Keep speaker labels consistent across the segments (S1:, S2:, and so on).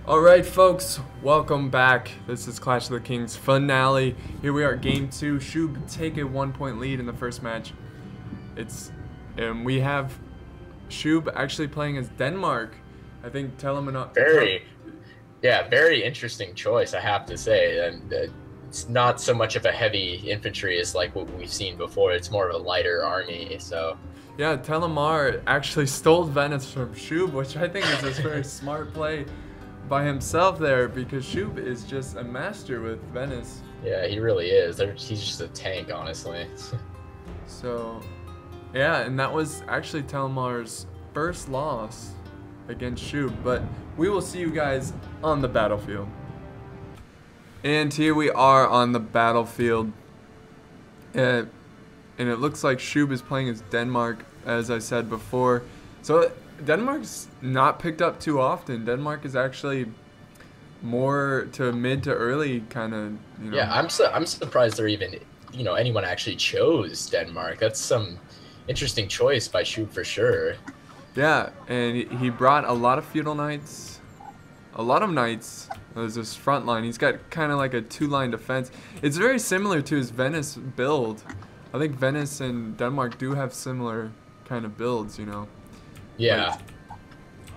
S1: Alright folks, welcome back. This is Clash of the Kings finale. Here we are at game 2. Shub take a 1-point lead in the first match. We have Shub actually playing as Denmark. I think Telemnar.
S2: Very interesting choice, I have to say. And it's not so much of a heavy infantry as like what we've seen before. It's more of a lighter army. So
S1: yeah, Telemnar actually stole Venice from Shub, which I think is a very smart play by himself there, because Shub is just a master with Venice.
S2: Yeah, he really is. He's just a tank, honestly.
S1: So, yeah, and that was actually Telemnar's first loss against Shub, but we will see you guys on the battlefield. And here we are on the battlefield. And it looks like Shub is playing as Denmark, as I said before. So Denmark's not picked up too often. Denmark is actually more to mid to early kind of, you know.
S2: Yeah, I'm surprised they're even, anyone actually chose Denmark. That's some interesting choice by Shub for sure.
S1: Yeah, and he brought a lot of feudal knights, a lot of knights. There's this front line. He's got kind of like a two-line defense. It's very similar to his Venice build. I think Venice and Denmark do have similar kind of builds, you know.
S2: Yeah.
S1: Like,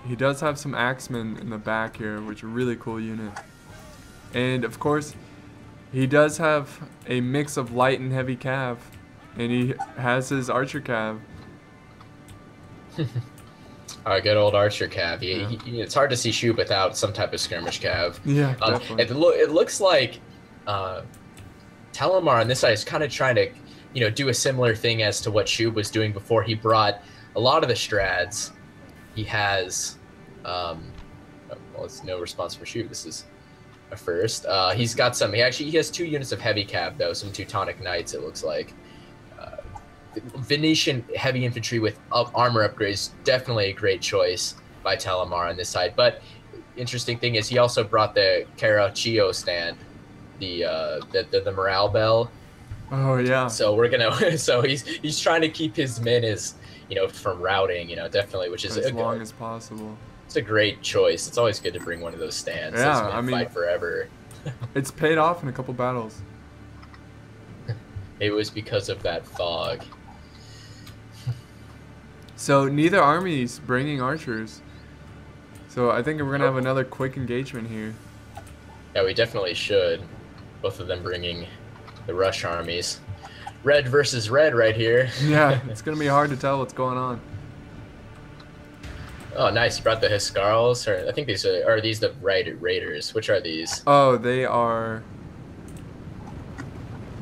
S1: he does have some axemen in the back here, which are a really cool unit. And of course, he does have a mix of light and heavy cav, and he has his archer cav.
S2: Good old archer cav. It's hard to see Shub without some type of skirmish cav.
S1: Yeah, definitely.
S2: It looks like Telemnar on this side is kind of trying to, do a similar thing as to what Shub was doing before. He brought a lot of the strads. He has, well, it's no response for Shub. This is a first. He's got some. He has 2 units of heavy cav though, some Teutonic Knights. It looks like. Venetian heavy infantry with armor upgrades, definitely a great choice by Telemnar on this side. But interesting thing is he also brought the Carroccio stand, the morale bell.
S1: Oh yeah.
S2: So so he's trying to keep his men as from routing, definitely, which is
S1: as long as possible.
S2: It's a great choice. It's always good to bring one of those stands.
S1: Yeah,
S2: I mean, fight forever.
S1: It's paid off in a couple battles.
S2: It was because of that fog.
S1: So neither army's bringing archers. So I think we're gonna have another quick engagement here.
S2: Yeah, we definitely should. Both of them bringing the rush armies. Red versus red right here.
S1: Yeah, it's gonna be hard to tell what's going on.
S2: Oh, nice! You brought the Huscarls, or I think these are these the Raiders? Which are these?
S1: Oh, they are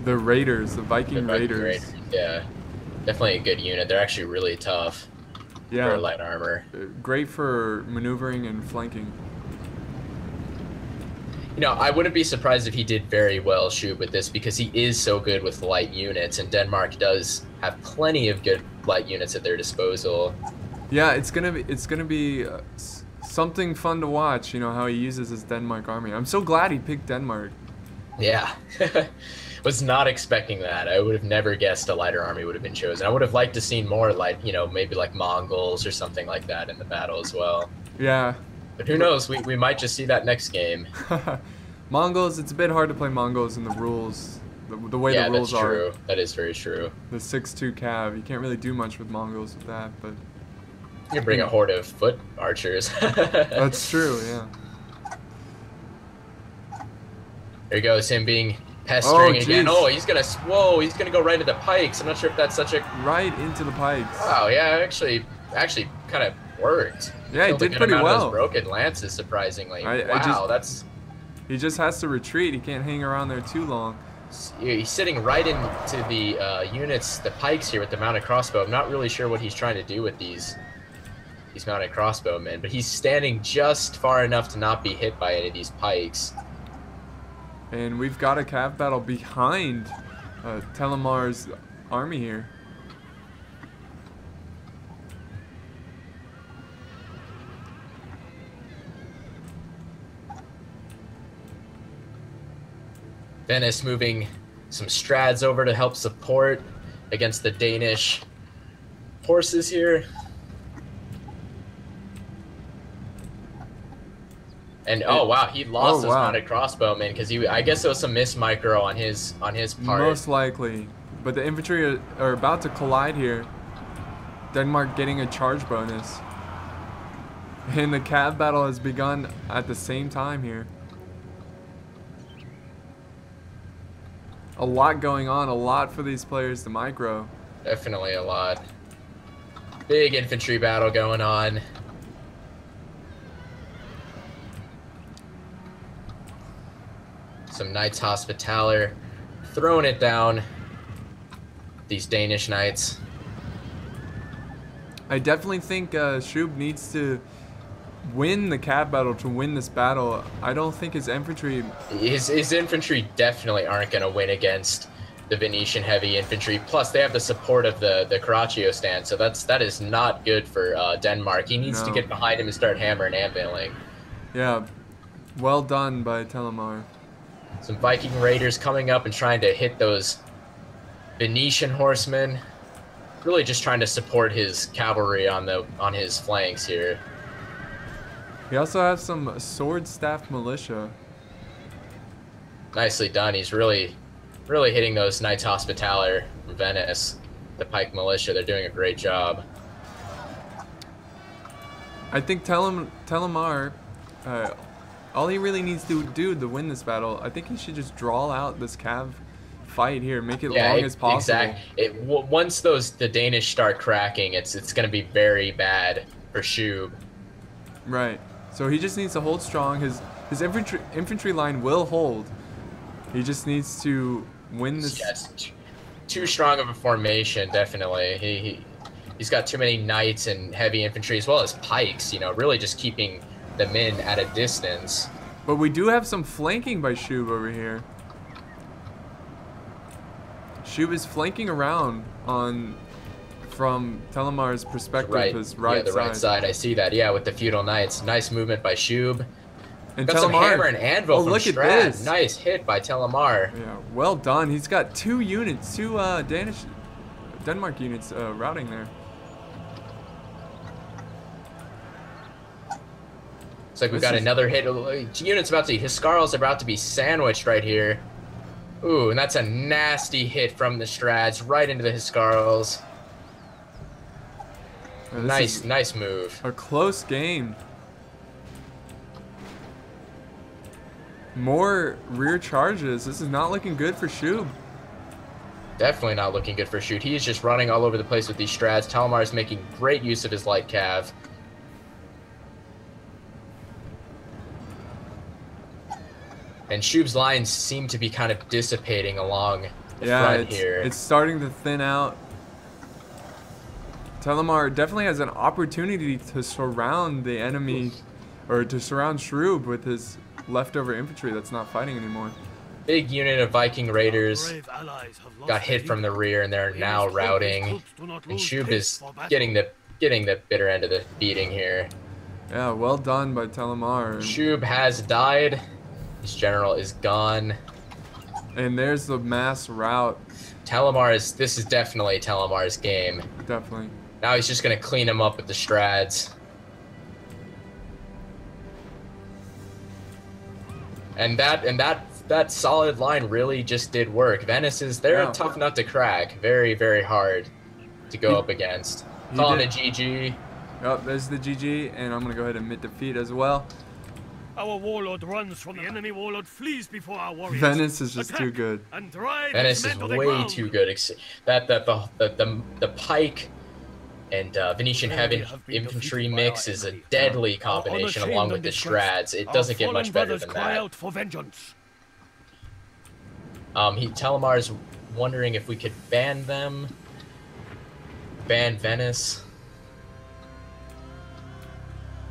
S1: the Raiders, the Viking Raiders.
S2: Yeah, definitely a good unit. They're actually really tough.
S1: Yeah,
S2: for light armor.
S1: Great for maneuvering and flanking.
S2: I wouldn't be surprised if he did very well, Shub, with this, because he is so good with light units, and Denmark does have plenty of good light units at their disposal.
S1: Yeah, it's gonna be something fun to watch. How he uses his Denmark army. I'm so glad he picked Denmark.
S2: Yeah, was not expecting that. I would have never guessed a lighter army would have been chosen. I would have liked to seen more light, maybe like Mongols or something like that in the battle as well.
S1: Yeah.
S2: But who knows? We might just see that next game.
S1: Mongols, it's a bit hard to play Mongols in the rules. The way the rules are.
S2: Yeah, that's true. That is very true.
S1: The 6-2 cav, you can't really do much with Mongols with that, but
S2: you can bring a horde of foot archers.
S1: That's true, yeah.
S2: There goes him being pestering again.
S1: Geez.
S2: Oh, he's gonna go right into the pikes. I'm not sure if that's such a
S1: right into the pikes.
S2: Wow, yeah, actually kind of worked.
S1: Yeah, he did pretty well.
S2: Those broken lances, surprisingly.
S1: He just has to retreat. He can't hang around there too long.
S2: He's sitting right into the units, the pikes here with the mounted crossbow. I'm not really sure what he's trying to do with these mounted crossbowmen, but he's standing just far enough to not be hit by any of these pikes.
S1: And we've got a cav battle behind Telemnar's army here.
S2: Venice moving some strads over to help support against the Danish horses here. And oh wow, he lost his
S1: wow.
S2: mounted crossbowman because I guess there was some miss micro on his part.
S1: Most likely. But the infantry are about to collide here. Denmark getting a charge bonus. And the cav battle has begun at the same time here. A lot going on, a lot for these players to micro.
S2: Definitely a lot. Big infantry battle going on. Some Knights Hospitaller throwing it down. These Danish Knights. I
S1: definitely think Shub needs to win the cav battle to win this battle. I don't think his infantry...
S2: His infantry definitely aren't going to win against the Venetian heavy infantry. Plus, they have the support of the Carraccio stand, so that is not good for Denmark. He needs to get behind him and start hammering anviling.
S1: Yeah, well done by Telemnar.
S2: Some Viking raiders coming up and trying to hit those Venetian horsemen. Really just trying to support his cavalry on his flanks here.
S1: He also has some sword staff militia.
S2: Nicely done. He's really hitting those Knights Hospitaller from Venice. The pike militia, they're doing a great job.
S1: I think Telemnar, all he really needs to do to win this battle, I think he should just draw out this cav fight here, make it long as possible.
S2: Exactly. Once the Danish start cracking, it's going to be very bad for Shub.
S1: Right. So he just needs to hold strong. His infantry line will hold. He just needs to win this.
S2: Yes, too strong of a formation, definitely. He's got too many knights and heavy infantry as well as pikes. You know, really just keeping the men at a distance.
S1: But we do have some flanking by Shub over here. Shub is flanking around from Telemnar's perspective, his right side.
S2: Right side. I see that. Yeah, with the feudal knights. Nice movement by Shub.
S1: And
S2: got some hammer and anvil from
S1: look
S2: Strad.
S1: At this.
S2: Nice hit by Telemnar.
S1: Yeah, well done. He's got two units, two Denmark units routing there.
S2: Looks like we've got another hit. Unit's about to. Hiscarl's about to be sandwiched right here. Ooh, and that's a nasty hit from the Strads right into the Hiscarls. Nice move.
S1: A close game. More rear charges. This is not looking good for Shub.
S2: Definitely not looking good for Shub. He's just running all over the place with these Strads. Telemnar is making great use of his light cav. And Shub's lines seem to be kind of dissipating along the front here.
S1: It's starting to thin out. Telemnar definitely has an opportunity to surround the enemy, or to surround Shrub with his leftover infantry that's not fighting anymore.
S2: Big unit of Viking raiders got hit from the rear, and they're now routing. And Shub is getting the bitter end of the beating here.
S1: Yeah, well done by Telemnar.
S2: Shub has died. His general is gone.
S1: And there's the mass rout.
S2: This is definitely Telemar's game.
S1: Definitely.
S2: Now he's just gonna clean him up with the Strads. And that solid line really just did work. They're a tough nut to crack. Very, very hard to go up against. Calling a GG.
S1: Yep, there's the GG, and I'm gonna go ahead and admit defeat as well.
S3: Our warlord runs from the enemy warlord, flees before our warriors.
S1: Venice is just too good.
S2: Venice is way too good. The pike and Venetian heavy infantry mix is a deadly combination along with the Strads. It doesn't get much better than that. Telemar's wondering if we could ban them. Ban Venice.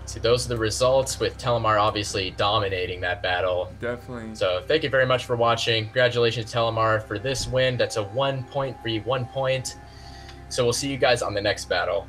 S2: See, those are the results, with Telemnar obviously dominating that battle.
S1: Definitely.
S2: So thank you very much for watching. Congratulations, Telemnar, for this win. That's a 1 point for you, 1 point. So we'll see you guys on the next battle.